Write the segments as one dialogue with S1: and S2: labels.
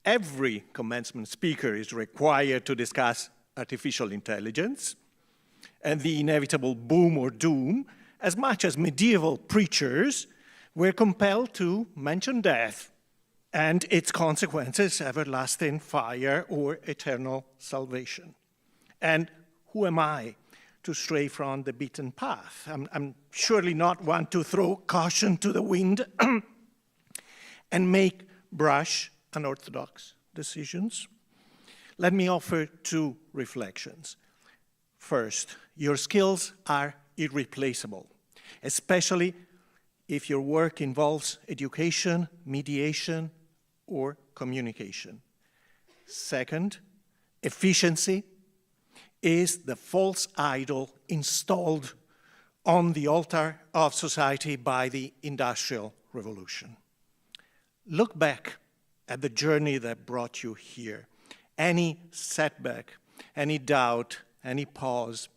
S1: every commencement speaker is required to discuss artificial intelligence and the inevitable boom or doom, as much as medieval preachers were compelled to mention death and its consequences, everlasting fire or eternal salvation. And who am I to stray from the beaten path? I'm surely not one to throw caution to the wind and make brash, unorthodox decisions. Let me offer two reflections. First, your skills are irreplaceable, especially if your work involves education, mediation, or communication. Second, efficiency is the false idol installed on the altar of society by the Industrial Revolution. Look back at the journey that brought you here. Any setback, any doubt, any pause,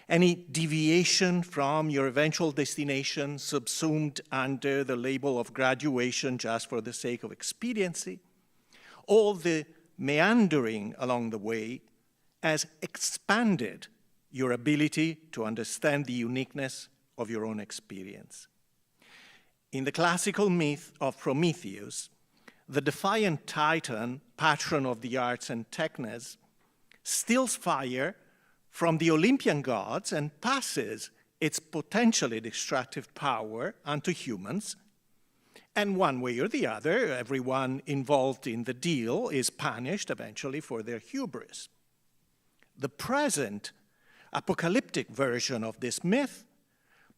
S1: any deviation from your eventual destination subsumed under the label of graduation just for the sake of expediency, all the meandering along the way has expanded your ability to understand the uniqueness of your own experience. In the classical myth of Prometheus, the defiant Titan, patron of the arts and technes, steals fire from the Olympian gods and passes its potentially destructive power onto humans. And one way or the other, everyone involved in the deal is punished eventually for their hubris. The present apocalyptic version of this myth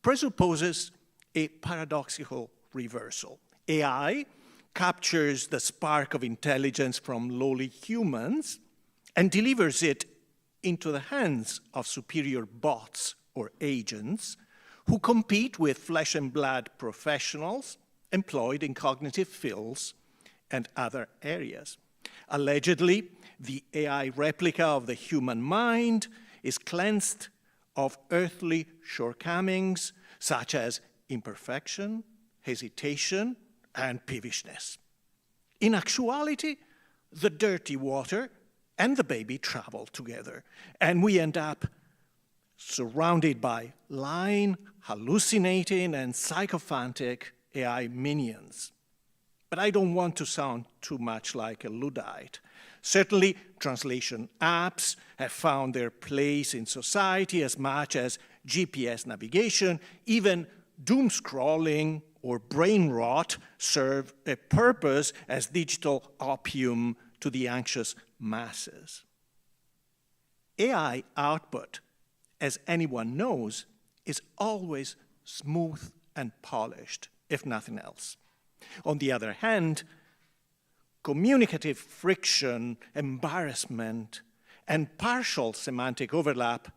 S1: presupposes a paradoxical reversal. AI captures the spark of intelligence from lowly humans and delivers it into the hands of superior bots or agents who compete with flesh and blood professionals employed in cognitive fields and other areas. Allegedly, the AI replica of the human mind is cleansed of earthly shortcomings such as imperfection, hesitation, and peevishness. In actuality, the dirty water and the baby travel together, and we end up surrounded by lying, hallucinating, and sycophantic AI minions. But I don't want to sound too much like a Luddite. Certainly, translation apps have found their place in society as much as GPS navigation. Even doom scrolling or brain rot serve a purpose as digital opium to the anxious masses. AI output, as anyone knows, is always smooth and polished, if nothing else. On the other hand, communicative friction, embarrassment, and partial semantic overlap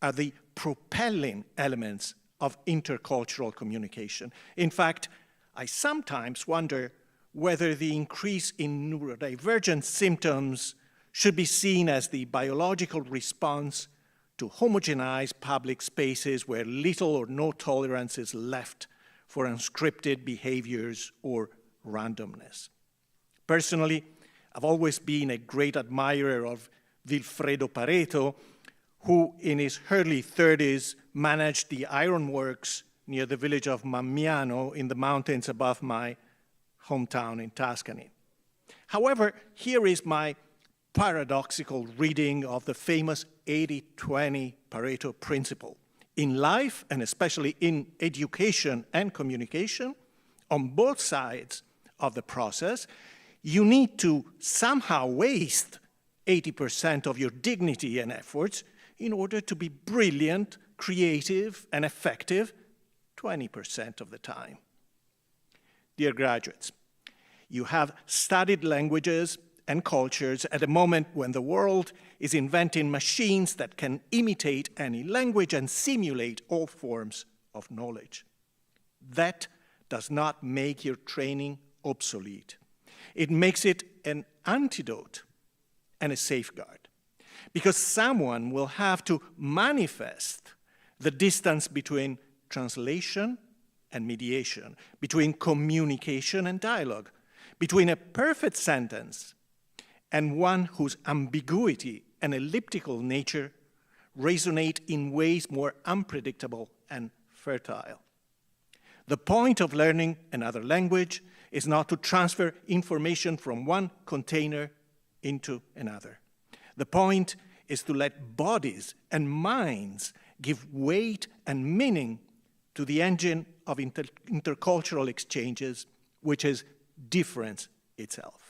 S1: are the propelling elements of intercultural communication. In fact, I sometimes wonder whether the increase in neurodivergent symptoms should be seen as the biological response to homogenize public spaces where little or no tolerance is left for unscripted behaviors or randomness. Personally, I've always been a great admirer of Vilfredo Pareto, who in his early 30s managed the ironworks near the village of Mammiano in the mountains above my hometown in Tuscany. However, here is my paradoxical reading of the famous 80-20 Pareto principle. In life, and especially in education and communication, on both sides of the process, you need to somehow waste 80% of your dignity and efforts in order to be brilliant, creative, and effective 20% of the time. Dear graduates, you have studied languages and cultures at a moment when the world is inventing machines that can imitate any language and simulate all forms of knowledge. That does not make your training obsolete. It makes it an antidote and a safeguard, because someone will have to manifest the distance between translation and mediation, between communication and dialogue, between a perfect sentence and one whose ambiguity and elliptical nature resonate in ways more unpredictable and fertile. The point of learning another language is not to transfer information from one container into another. The point is to let bodies and minds give weight and meaning to the engine of intercultural exchanges, which is difference itself.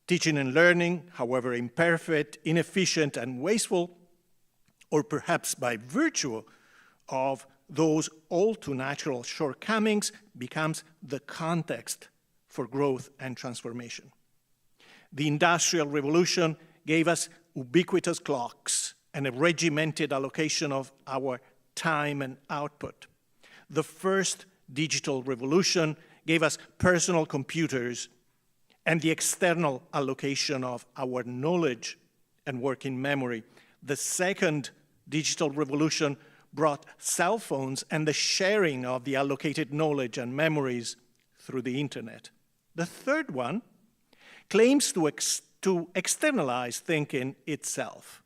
S1: Teaching and learning, however imperfect, inefficient, and wasteful, or perhaps by virtue of those all too natural shortcomings, becomes the context for growth and transformation. The Industrial Revolution gave us ubiquitous clocks and a regimented allocation of our time and output. The first digital revolution gave us personal computers and the external allocation of our knowledge and working memory. The second digital revolution brought cell phones and the sharing of the allocated knowledge and memories through the internet. The third one claims to externalize thinking itself,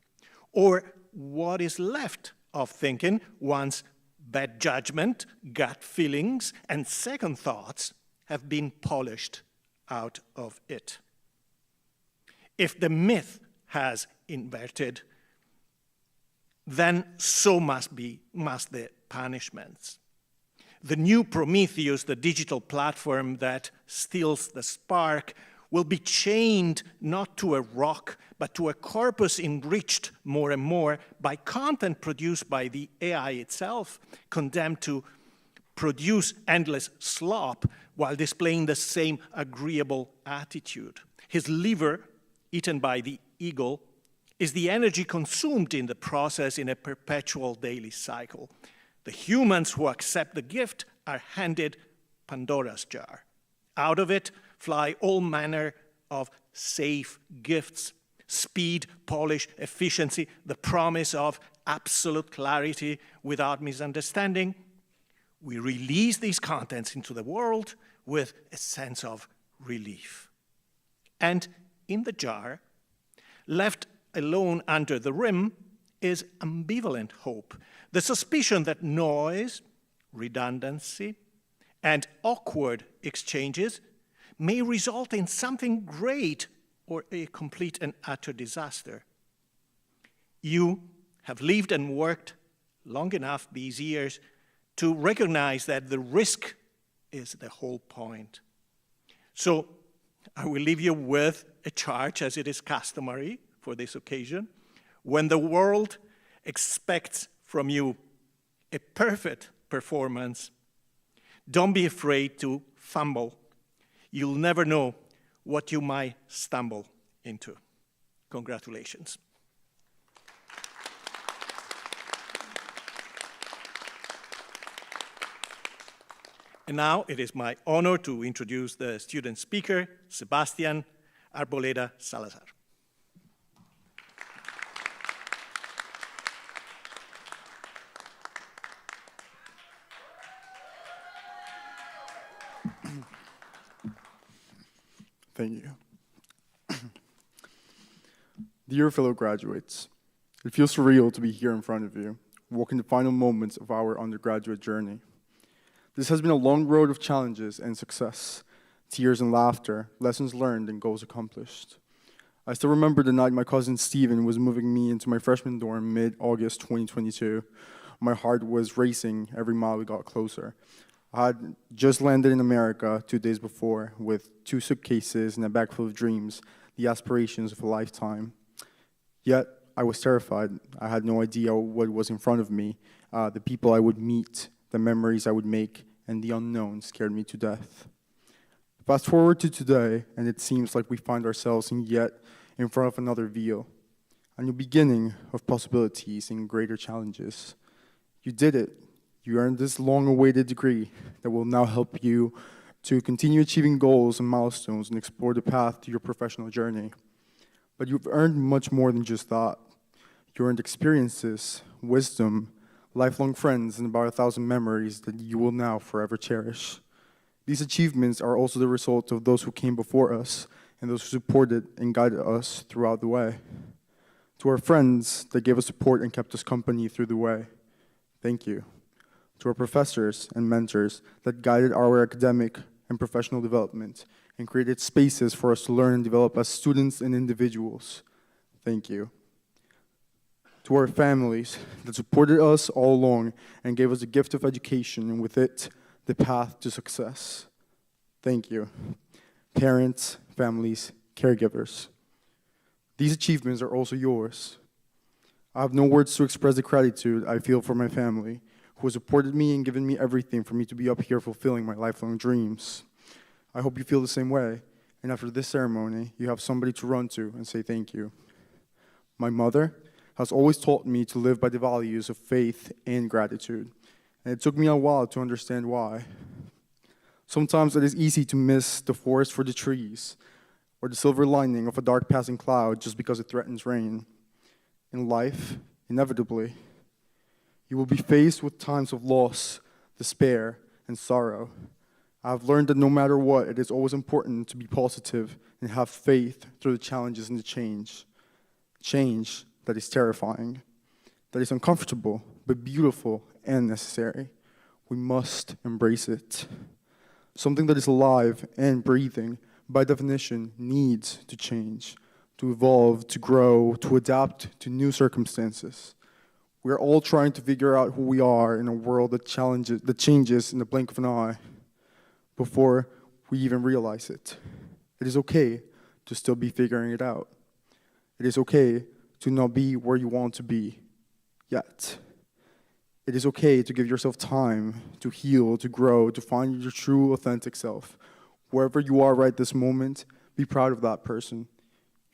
S1: or what is left of thinking once bad judgment, gut feelings, and second thoughts have been polished out of it. If the myth has inverted, then so must the punishments. The new Prometheus, the digital platform that steals the spark, will be chained not to a rock, but to a corpus enriched more and more by content produced by the AI itself, condemned to produce endless slop while displaying the same agreeable attitude. His liver, eaten by the eagle, is the energy consumed in the process in a perpetual daily cycle. The humans who accept the gift are handed Pandora's jar. Out of it fly all manner of safe gifts: speed, polish, efficiency, the promise of absolute clarity without misunderstanding. We release these contents into the world with a sense of relief. And in the jar, left alone under the rim, is ambivalent hope, the suspicion that noise, redundancy, and awkward exchanges may result in something great or a complete and utter disaster. You have lived and worked long enough these years to recognize that the risk is the whole point. So I will leave you with a charge, as it is customary for this occasion. When the world expects from you a perfect performance, don't be afraid to fumble. You'll never know what you might stumble into. Congratulations. And now it is my honor to introduce the student speaker, Sebastián Arboleda Salazar.
S2: Thank you. Dear fellow graduates, it feels surreal to be here in front of you, walking the final moments of our undergraduate journey. This has been a long road of challenges and success, tears and laughter, lessons learned and goals accomplished. I still remember the night my cousin Steven was moving me into my freshman dorm mid-August 2022. My heart was racing every mile we got closer. I had just landed in America 2 days before with 2 suitcases and a bag full of dreams, the aspirations of a lifetime. Yet, I was terrified. I had no idea what was in front of me, the people I would meet, the memories I would make, and the unknown scared me to death. Fast forward to today, and it seems like we find ourselves in front of another veil, a new beginning of possibilities and greater challenges. You did it. You earned this long-awaited degree that will now help you to continue achieving goals and milestones and explore the path to your professional journey. But you've earned much more than just that. You earned experiences, wisdom, lifelong friends, and about 1,000 memories that you will now forever cherish. These achievements are also the result of those who came before us and those who supported and guided us throughout the way. To our friends that gave us support and kept us company through the way, thank you. To our professors and mentors that guided our academic and professional development and created spaces for us to learn and develop as students and individuals, thank you. To our families that supported us all along and gave us the gift of education and with it, the path to success, thank you. Parents, families, caregivers. These achievements are also yours. I have no words to express the gratitude I feel for my family, who has supported me and given me everything for me to be up here fulfilling my lifelong dreams. I hope you feel the same way, and after this ceremony, you have somebody to run to and say thank you. My mother has always taught me to live by the values of faith and gratitude, and it took me a while to understand why. Sometimes it is easy to miss the forest for the trees, or the silver lining of a dark passing cloud just because it threatens rain. In life, inevitably, you will be faced with times of loss, despair, and sorrow. I have learned that no matter what, it is always important to be positive and have faith through the challenges and the change. Change that is terrifying, that is uncomfortable, but beautiful and necessary. We must embrace it. Something that is alive and breathing, by definition, needs to change, to evolve, to grow, to adapt to new circumstances. We are all trying to figure out who we are in a world that changes in the blink of an eye before we even realize it. It is okay to still be figuring it out. It is okay to not be where you want to be yet. It is okay to give yourself time to heal, to grow, to find your true, authentic self. Wherever you are right this moment, be proud of that person.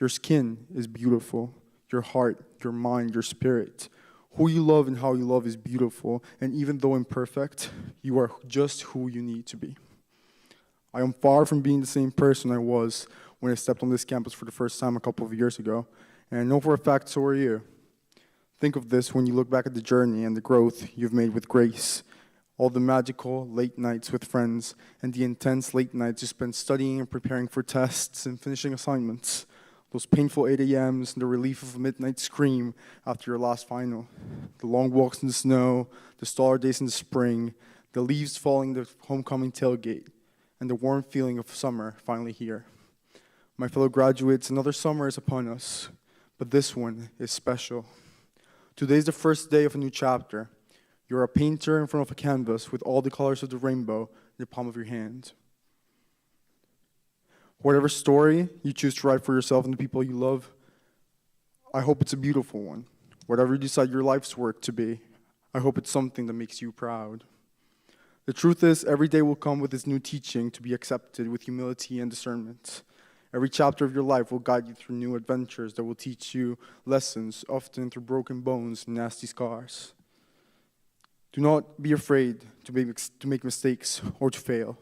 S2: Your skin is beautiful. Your heart, your mind, your spirit. Who you love and how you love is beautiful, and even though imperfect, you are just who you need to be. I am far from being the same person I was when I stepped on this campus for the first time a couple of years ago, and I know for a fact so are you. Think of this when you look back at the journey and the growth you've made with grace, all the magical late nights with friends, and the intense late nights you spent studying and preparing for tests and finishing assignments, those painful 8 a.m.s and the relief of a midnight scream after your last final, the long walks in the snow, the stellar days in the spring, the leaves falling the homecoming tailgate, and the warm feeling of summer finally here. My fellow graduates, another summer is upon us, but this one is special. Today is the first day of a new chapter. You're a painter in front of a canvas with all the colors of the rainbow in the palm of your hand. Whatever story you choose to write for yourself and the people you love, I hope it's a beautiful one. Whatever you decide your life's work to be, I hope it's something that makes you proud. The truth is, every day will come with its new teaching to be accepted with humility and discernment. Every chapter of your life will guide you through new adventures that will teach you lessons, often through broken bones and nasty scars. Do not be afraid to make mistakes or to fail.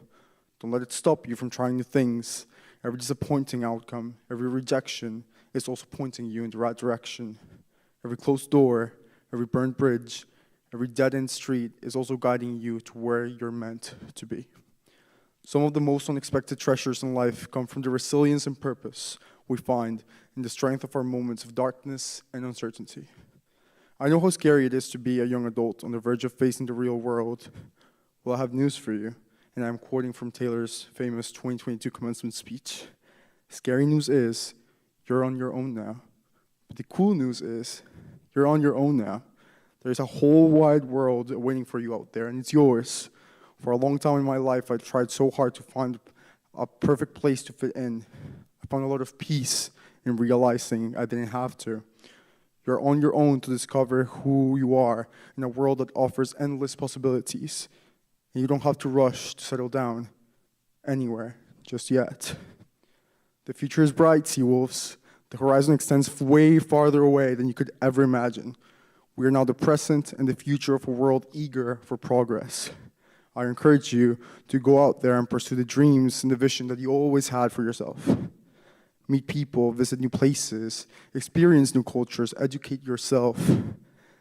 S2: Don't let it stop you from trying new things. Every disappointing outcome, every rejection is also pointing you in the right direction. Every closed door, every burned bridge, every dead-end street is also guiding you to where you're meant to be. Some of the most unexpected treasures in life come from the resilience and purpose we find in the strength of our moments of darkness and uncertainty. I know how scary it is to be a young adult on the verge of facing the real world. Well, I have news for you, and I'm quoting from Taylor's famous 2022 commencement speech. Scary news is, you're on your own now. But the cool news is, you're on your own now. There's a whole wide world waiting for you out there, and it's yours. For a long time in my life, I tried so hard to find a perfect place to fit in. I found a lot of peace in realizing I didn't have to. You're on your own to discover who you are in a world that offers endless possibilities. And you don't have to rush to settle down anywhere just yet. The future is bright, sea wolves. The horizon extends way farther away than you could ever imagine. We are now the present and the future of a world eager for progress. I encourage you to go out there and pursue the dreams and the vision that you always had for yourself. Meet people, visit new places, experience new cultures, educate yourself.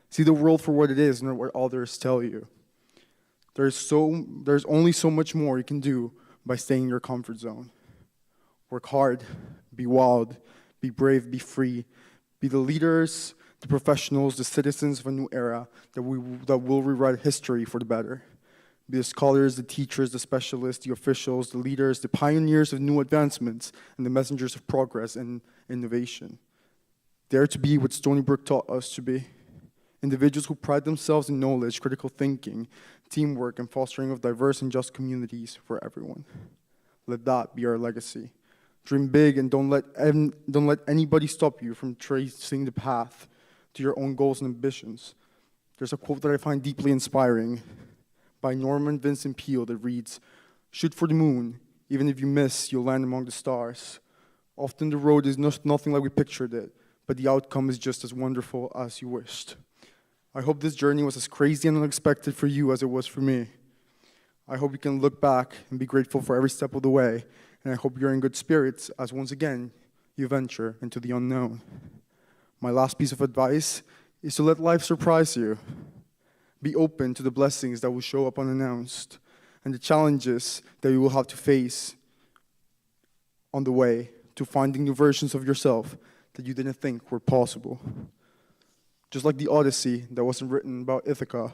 S2: See the world for what it is, not what others tell you. There's only so much more you can do by staying in your comfort zone. Work hard, be wild, be brave, be free, be the leaders, the professionals, the citizens of a new era that will rewrite history for the better. Be the scholars, the teachers, the specialists, the officials, the leaders, the pioneers of new advancements, and the messengers of progress and innovation. Dare to be what Stony Brook taught us to be. Individuals who pride themselves in knowledge, critical thinking, teamwork, and fostering of diverse and just communities for everyone. Let that be our legacy. Dream big and don't let anybody stop you from tracing the path to your own goals and ambitions. There's a quote that I find deeply inspiring by Norman Vincent Peale that reads, "Shoot for the moon. Even if you miss, you'll land among the stars. Often the road is nothing like we pictured it, but the outcome is just as wonderful as you wished." I hope this journey was as crazy and unexpected for you as it was for me. I hope you can look back and be grateful for every step of the way, and I hope you're in good spirits as once again you venture into the unknown. My last piece of advice is to let life surprise you. Be open to the blessings that will show up unannounced and the challenges that you will have to face on the way to finding new versions of yourself that you didn't think were possible. Just like the Odyssey that wasn't written about Ithaca,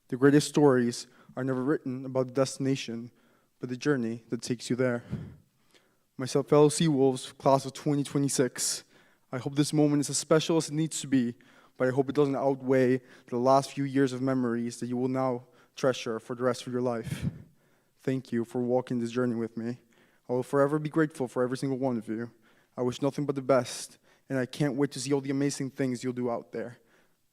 S2: the greatest stories are never written about the destination, but the journey that takes you there. My fellow Seawolves, class of 2026, I hope this moment is as special as it needs to be, but I hope it doesn't outweigh the last few years of memories that you will now treasure for the rest of your life. Thank you for walking this journey with me. I will forever be grateful for every single one of you. I wish nothing but the best, and I can't wait to see all the amazing things you'll do out there.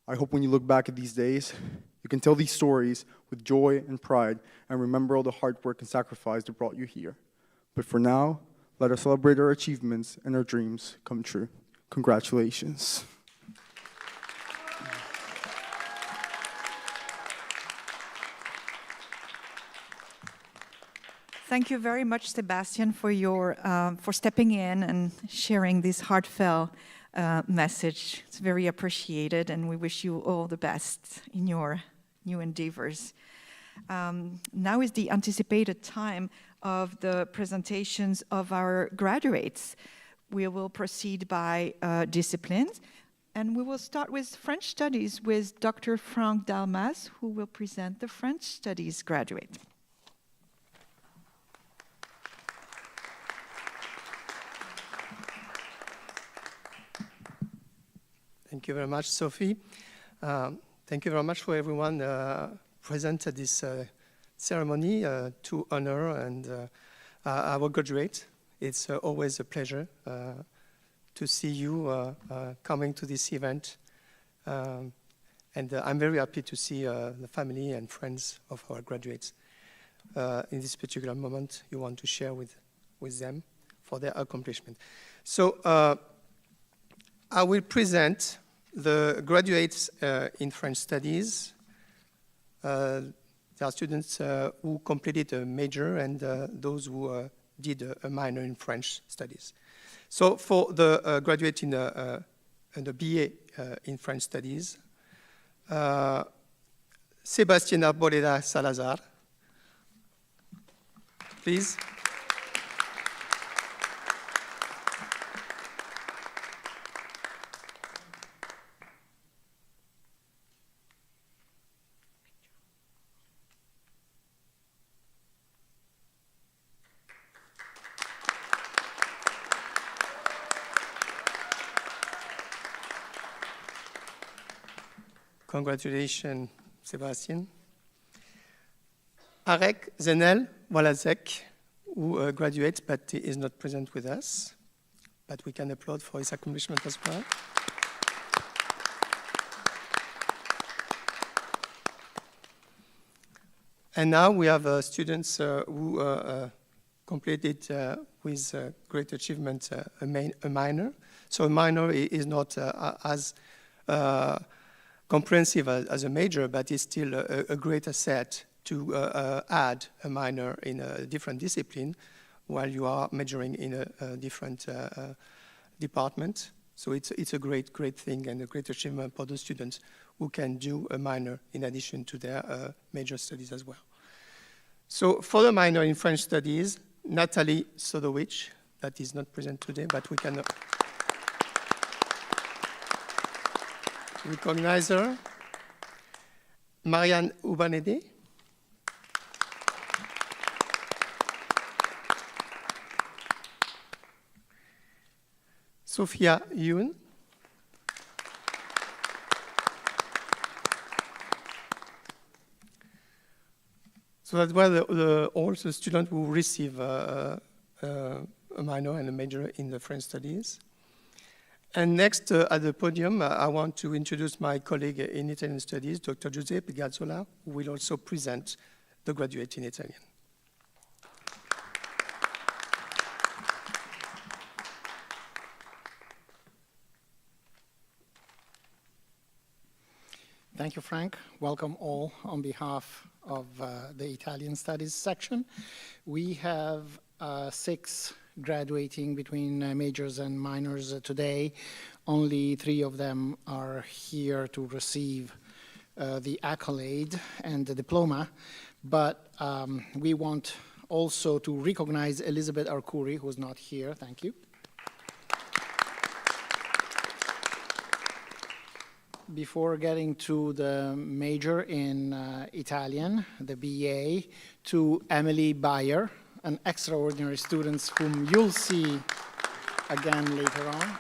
S2: I hope when you look back at these days, you can tell these stories with joy and pride and remember all the hard work and sacrifice that brought you here. But for now, let us celebrate our achievements and our dreams come true. Congratulations.
S3: Thank you very much, Sebastian, for stepping in and sharing this heartfelt message. It's very appreciated, and we wish you all the best in your new endeavors. Now is the anticipated time of the presentations of our graduates. We will proceed by disciplines, and we will start with French Studies with Dr. Franck Dalmas, who will present the French Studies graduate.
S4: Thank you very much, Sophie. Thank you very much for everyone present at this ceremony to honor our graduate. It's always a pleasure to see you coming to this event. And I'm very happy to see the family and friends of our graduates in this particular moment you want to share with them for their accomplishment. So I will present the graduates in French Studies. There are students who completed a major and those who did a minor in French Studies. So for the graduate in the BA in French Studies, Sébastien Arboleda Salazar, please. Congratulations, Sébastien. Arek Zenel Walazek, who graduates but is not present with us, but we can applaud for his accomplishment as well. And now we have students who completed with great achievement a minor. So a minor is not as comprehensive as a major, but it's still a great asset to add a minor in a different discipline while you are majoring in a different department. So it's a great thing and a great achievement for those students who can do a minor in addition to their major studies as well. So for the minor in French Studies, Nathalie Sodowicz, that is not present today, but we can recognize her. Marianne Ubanede. Sophia Yoon. So that were all the students who receive a minor and a major in the French studies. And next at the podium, I want to introduce my colleague in Italian studies, Dr. Giuseppe Gazzola, who will also present the graduate in Italian.
S5: Thank you, Frank. Welcome all on behalf of the Italian Studies section. We have 6 graduating between majors and minors today. Only 3 of them are here to receive the accolade and the diploma, but we want also to recognize Elizabeth Arcuri, who's not here. Thank you. Before getting to the major in Italian, the BA, to Emily Bayer, an extraordinary student whom you'll see again later on.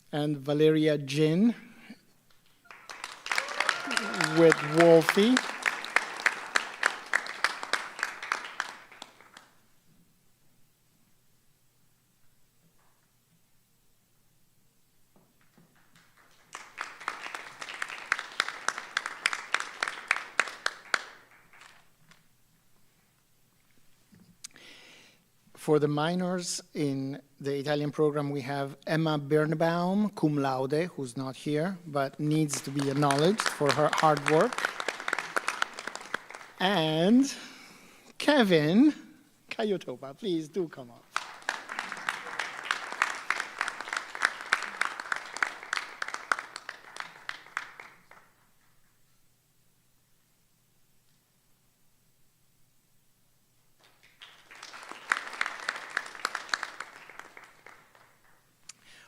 S5: And Valeria Jin with Wolfie. For the minors in the Italian program, we have Emma Birnbaum, cum laude, who's not here, but needs to be acknowledged for her hard work. And Kevin Kayotopa, please do come up.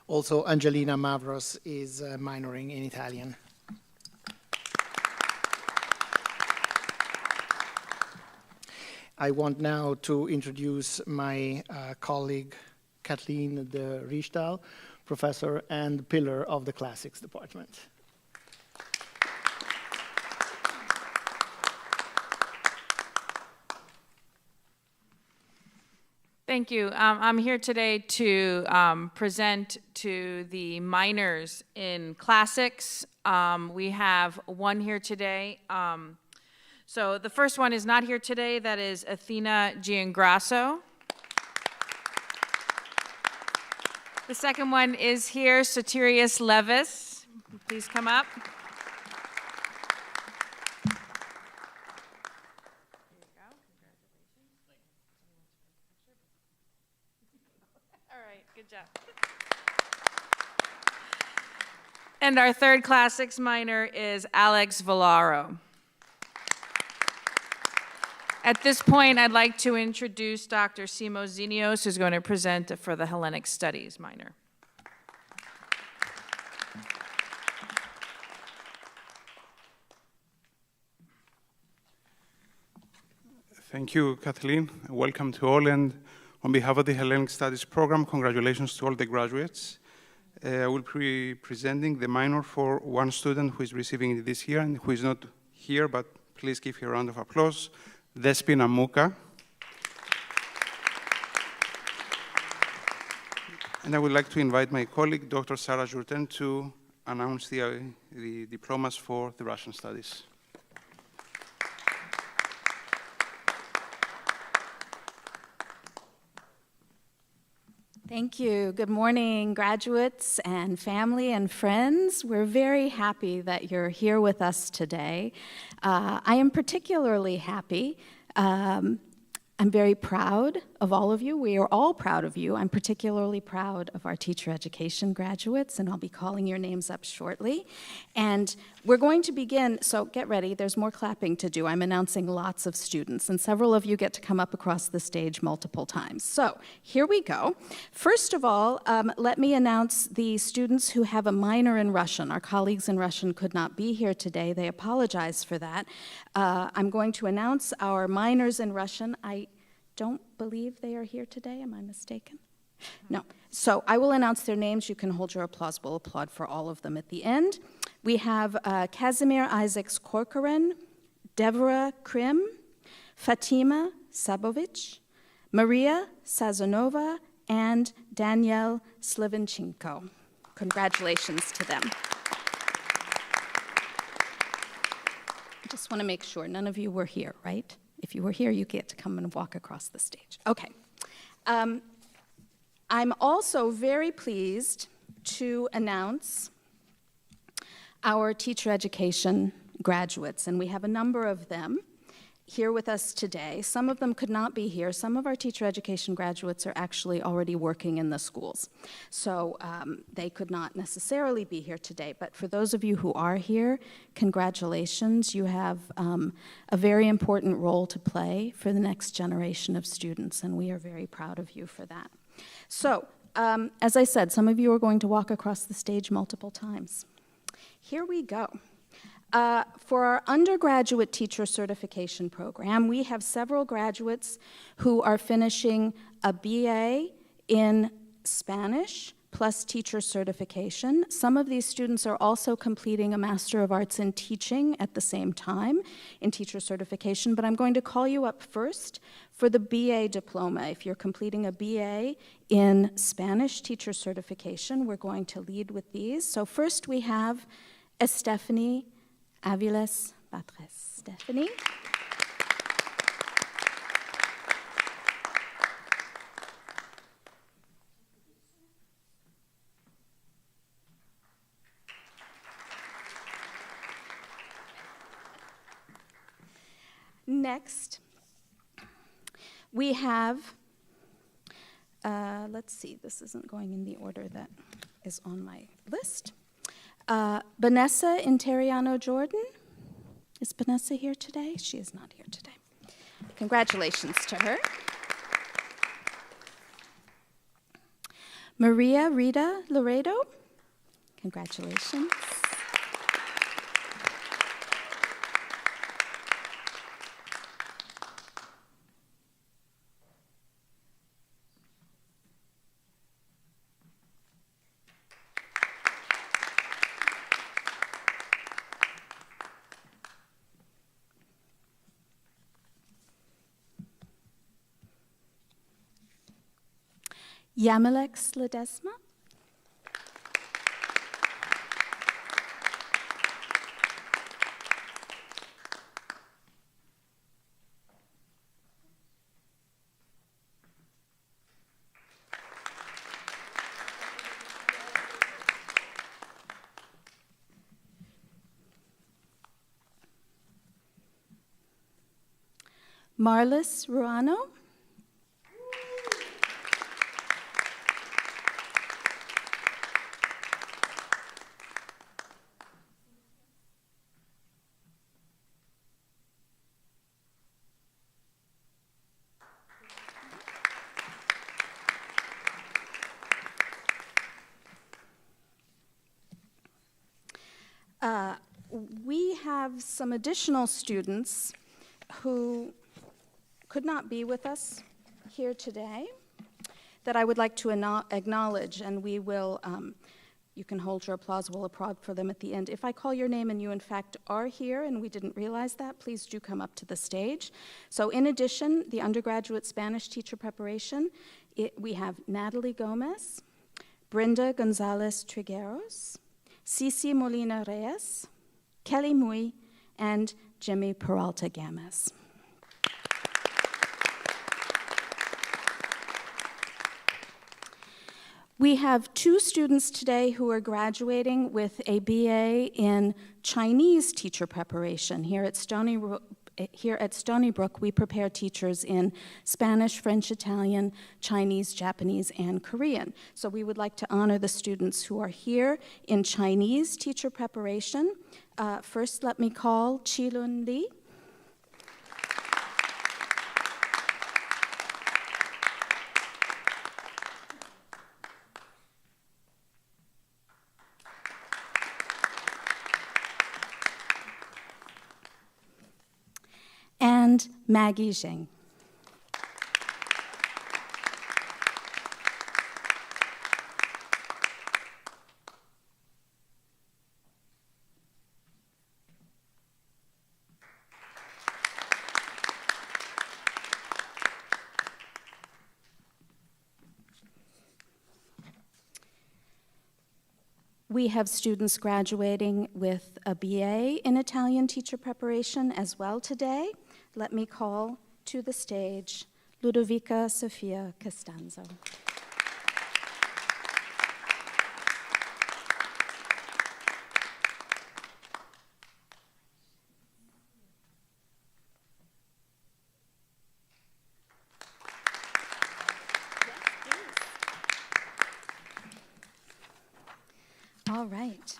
S5: Also, Angelina Mavros is minoring in Italian. I want now to introduce my colleague, Kathleen de Riechtal, professor and pillar of the classics department.
S6: Thank you. I'm here today to present to the minors in classics. We have one here today. So the first one is not here today. That is Athena Giangrasso. The second one is here, Sotirius Levis. Please come up. Good job. And our third classics minor is Alex Villaro. At this point, I'd like to introduce Dr. Simo Zinios, who's going to present for the Hellenic Studies minor.
S7: Thank you, Kathleen. Welcome to all, and on behalf of the Hellenic Studies program, congratulations to all the graduates. I will be presenting the minor for one student who is receiving it this year and who is not here, but please give her a round of applause, Despina Muka. And I would like to invite my colleague, Dr. Sarah Jourdain, to announce the diplomas for the Russian studies.
S8: Thank you. Good morning, graduates and family and friends. We're very happy that you're here with us today. I am particularly happy. I'm very proud of all of you. We are all proud of you. I'm particularly proud of our teacher education graduates, and I'll be calling your names up shortly. And we're going to begin, so get ready, there's more clapping to do. I'm announcing lots of students, and several of you get to come up across the stage multiple times. So here we go. First of all, let me announce the students who have a minor in Russian. Our colleagues in Russian could not be here today. They apologize for that. I'm going to announce our minors in Russian. I don't believe they are here today. Am I mistaken? No. So I will announce their names. You can hold your applause. We'll applaud for all of them at the end. We have Kazimir Isaacs Korkoren, Devora Krim, Fatima Sabovich, Maria Sazonova, and Danielle Slivenchenko. Congratulations to them. I just want to make sure none of you were here, right? If you were here, you get to come and walk across the stage. Okay. I'm also very pleased to announce our teacher education graduates, and we have a number of them here with us today. Some of them could not be here. Some of our teacher education graduates are actually already working in the schools, so they could not necessarily be here today. But for those of you who are here, congratulations. You have a very important role to play for the next generation of students, and we are very proud of you for that. So, as I said, some of you are going to walk across the stage multiple times. Here we go. For our undergraduate teacher certification program, we have several graduates who are finishing a BA in Spanish plus teacher certification. Some of these students are also completing a Master of Arts in Teaching at the same time in teacher certification, but I'm going to call you up first for the BA diploma. If you're completing a BA in Spanish teacher certification, we're going to lead with these. So first we have Estefany Aviles Batres. Stephanie. Next, we have, let's see, this isn't going in the order that is on my list. Vanessa Interiano Jordan. Is Vanessa here today? She is not here today. Congratulations to her. Maria Rita Laredo. Congratulations. Yamilex Ledesma. Marlis Ruano. We have some additional students who could not be with us here today that I would like to acknowledge, and we will, you can hold your applause, we'll applaud for them at the end. If I call your name and you in fact are here and we didn't realize that, please do come up to the stage. So in addition, the undergraduate Spanish teacher preparation, we have Natalie Gomez, Brenda Gonzalez Trigueros, Cici Molina Reyes, Kelly Mui, and Jimmy Peralta Gamez. We have 2 students today who are graduating with a BA in Chinese teacher preparation. Here at Stony Brook, we prepare teachers in Spanish, French, Italian, Chinese, Japanese, and Korean. So we would like to honor the students who are here in Chinese teacher preparation. First, let me call Qilun Li. And Maggie Zheng. We have students graduating with a BA in Italian teacher preparation as well today. Let me call to the stage Ludovica Sofia Costanzo. All right.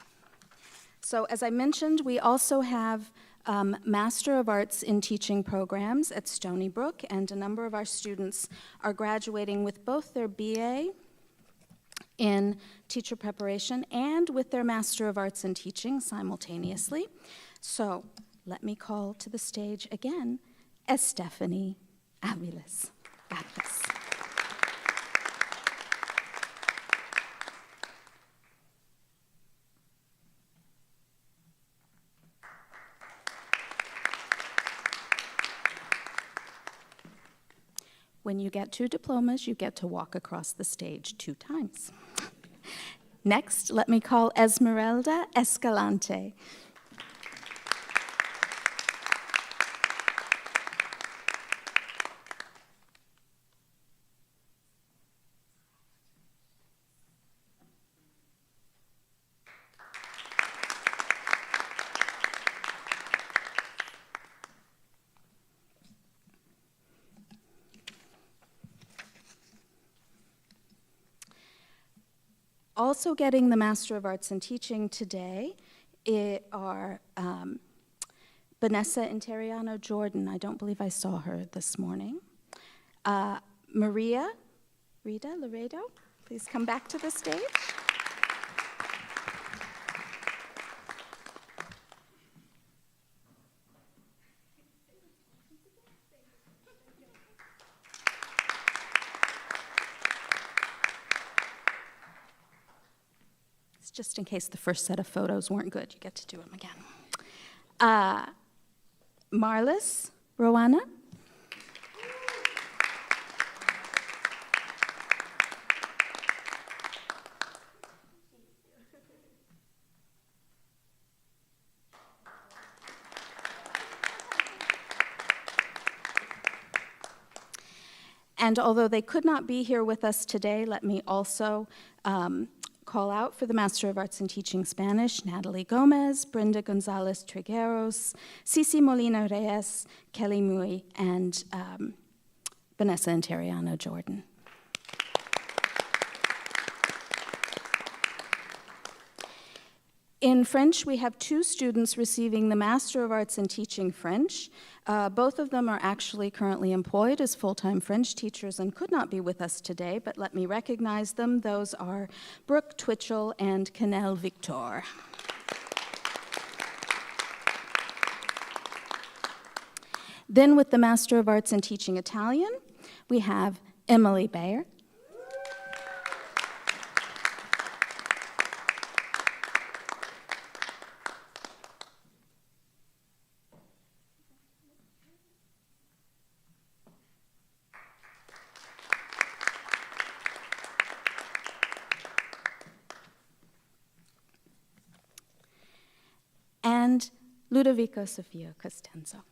S8: So as I mentioned, we also have Master of Arts in Teaching programs at Stony Brook, and a number of our students are graduating with both their BA in teacher preparation and with their Master of Arts in Teaching simultaneously. So let me call to the stage again, Estefany Aviles. When you get 2 diplomas, you get to walk across the stage 2 times. Next, let me call Esmeralda Escalante. Also getting the Master of Arts in Teaching today are Vanessa Interiano Jordan. I don't believe I saw her this morning. Maria Rita Laredo, please come back to the stage. Just in case the first set of photos weren't good, you get to do them again. Marlis Rowana. And although they could not be here with us today, let me also call out for the Master of Arts in Teaching Spanish, Natalie Gomez, Brenda Gonzalez Trigueros, Cici Molina Reyes, Kelly Mui, and Vanessa Interiano Jordan. In French, we have 2 students receiving the Master of Arts in Teaching French. Both of them are actually currently employed as full-time French teachers and could not be with us today, but let me recognize them. Those are Brooke Twitchell and Canel Victor. Then with the Master of Arts in Teaching Italian, we have Emily Bayer. And Ludovica Sofia Costanzo.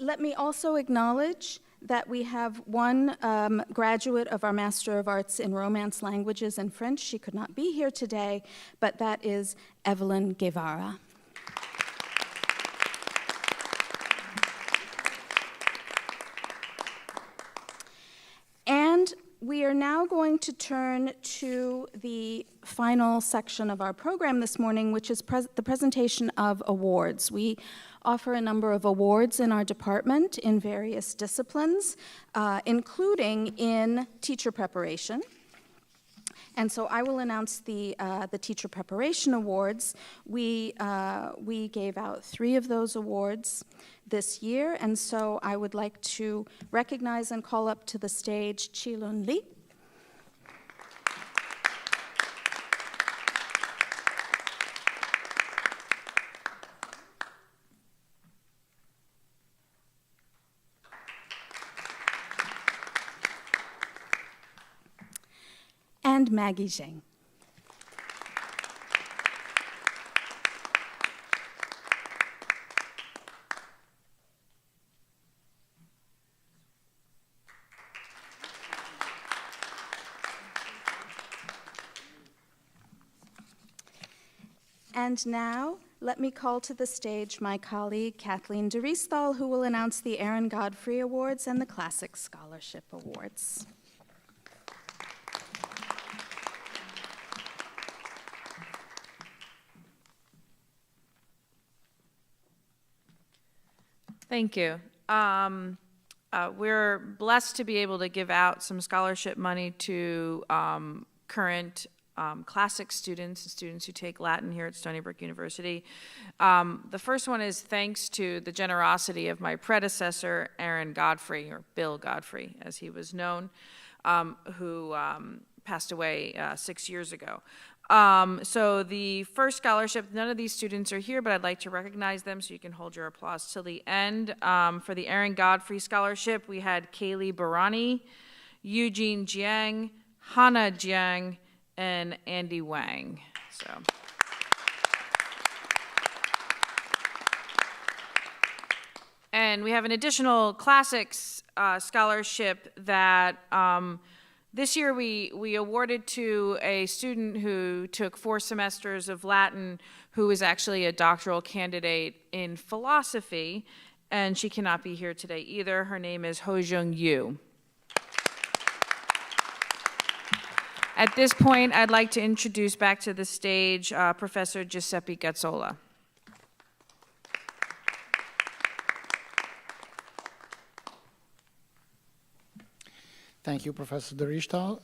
S8: Let me also acknowledge that we have one graduate of our Master of Arts in Romance Languages and French. She could not be here today, but that is Evelyn Guevara. And we are now going to turn to the final section of our program this morning, which is the presentation of awards. We offer a number of awards in our department in various disciplines, including in teacher preparation. And so I will announce the teacher preparation awards. We gave out 3 of those awards this year, and so I would like to recognize and call up to the stage Chi-Lun Lee. And Maggie Zheng. And now, let me call to the stage my colleague Kathleen de Riestal, who will announce the Aaron Godfrey Awards and the Classic Scholarship Awards.
S6: Thank you. We're blessed to be able to give out some scholarship money to current classic students and students who take Latin here at Stony Brook University. The first one is thanks to the generosity of my predecessor, Aaron Godfrey, or Bill Godfrey, as he was known, who passed away 6 years ago. So the first scholarship, none of these students are here, but I'd like to recognize them so you can hold your applause till the end. For the Aaron Godfrey Scholarship, we had Kaylee Barani, Eugene Jiang, Hannah Jiang, and Andy Wang. So. And we have an additional classics scholarship that this year we awarded to a student who took 4 semesters of Latin, who is actually a doctoral candidate in philosophy, and she cannot be here today either. Her name is Ho Jung Yu. At this point, I'd like to introduce back to the stage Professor Giuseppe Gazzola.
S5: Thank you, Professor de Riestal.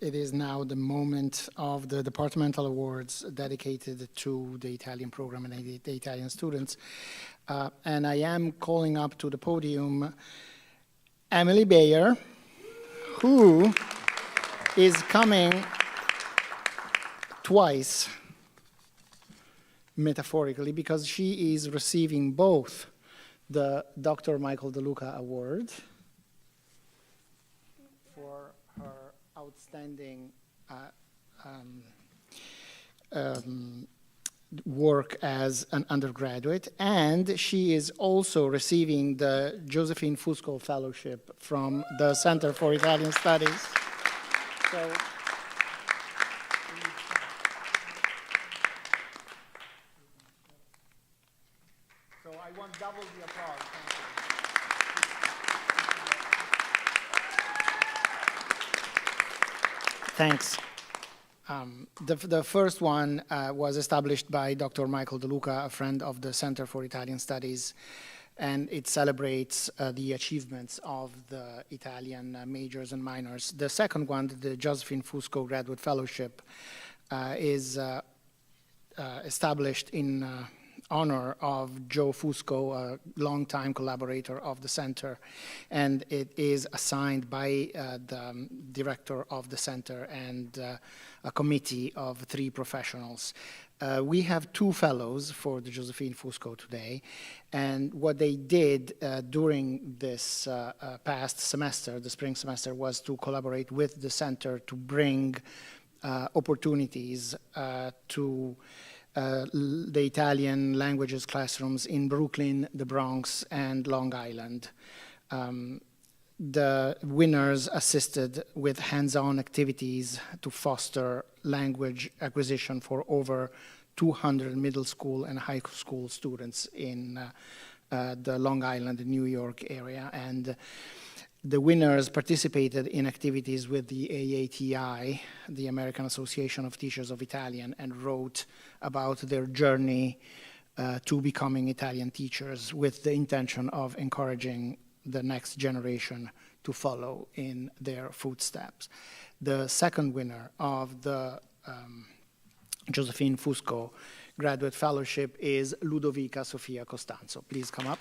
S5: It is now the moment of the departmental awards dedicated to the Italian program and the Italian students. And I am calling up to the podium Emily Bayer, who is coming twice, metaphorically, because she is receiving both the Dr. Michael De Luca Award for her outstanding work as an undergraduate, and she is also receiving the Josephine Fusco Fellowship from the Center for Italian Studies. So I want double the applause. Thanks. The first one was established by Dr. Michael De Luca, a friend of the Center for Italian Studies, and it celebrates the achievements of the Italian majors and minors. The second one, the Josephine Fusco Graduate Fellowship, is established in honor of Joe Fusco, a longtime collaborator of the center, and it is assigned by the director of the center and a committee of 3 professionals. We have 2 fellows for the Josephine Fusco today, and what they did during this past semester, the spring semester, was to collaborate with the center to bring opportunities to the Italian languages classrooms in Brooklyn, the Bronx, and Long Island. The winners assisted with hands-on activities to foster language acquisition for over 200 middle school and high school students in the Long Island, New York area. And the winners participated in activities with the AATI, the American Association of Teachers of Italian, and wrote about their journey to becoming Italian teachers with the intention of encouraging the next generation to follow in their footsteps. The second winner of the Josephine Fusco Graduate Fellowship is Ludovica Sofia Costanzo. Please come up.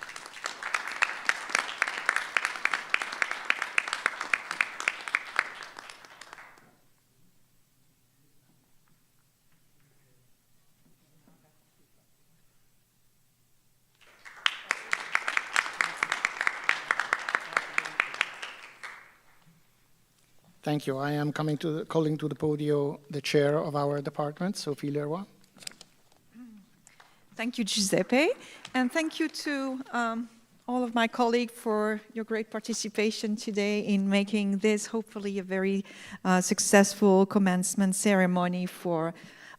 S5: Thank you. I am calling to the podium the chair of our department, Sophie Leroy.
S3: Thank you, Giuseppe, and thank you to all of my colleagues for your great participation today in making this hopefully a very successful commencement ceremony for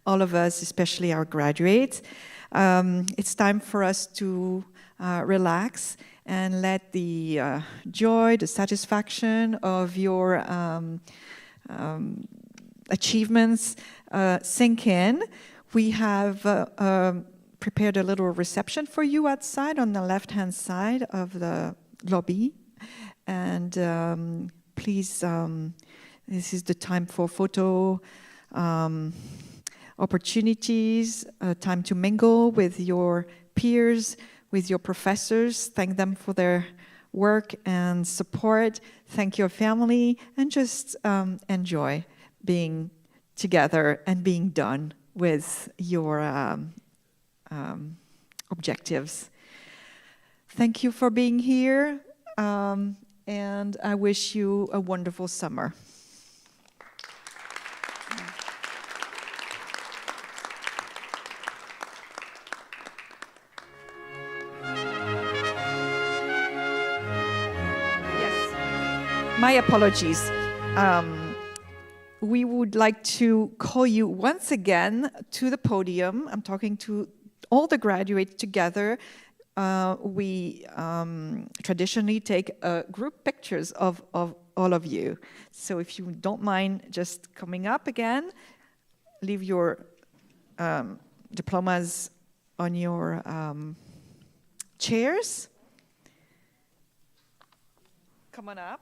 S3: all of us, especially our graduates. It's time for us to relax and let the joy, the satisfaction of your achievements sink in. We have prepared a little reception for you outside on the left-hand side of the lobby. And please, this is the time for photo opportunities, time to mingle with your peers, with your professors, thank them for their work and support, thank your family, and just enjoy being together and being done with your objectives. Thank you for being here, and I wish you a wonderful summer. My apologies. We would like to call you once again to the podium. I'm talking to all the graduates together. We traditionally take group pictures of all of you. So if you don't mind just coming up again, leave your diplomas on your chairs. Come on up.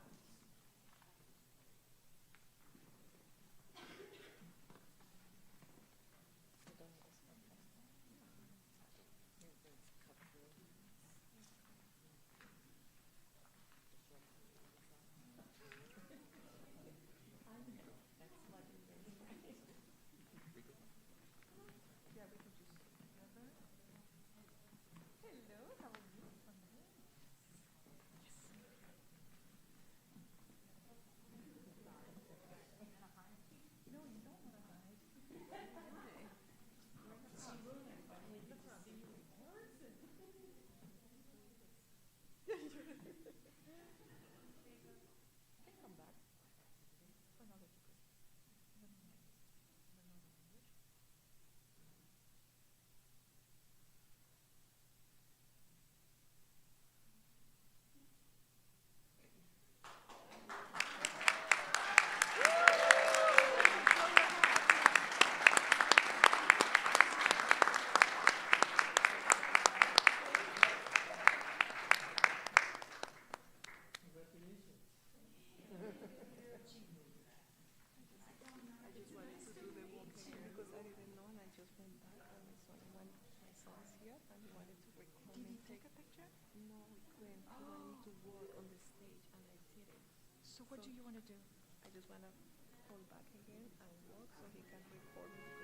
S9: So what do you want to do? I just want to pull back again and walk so he can record me.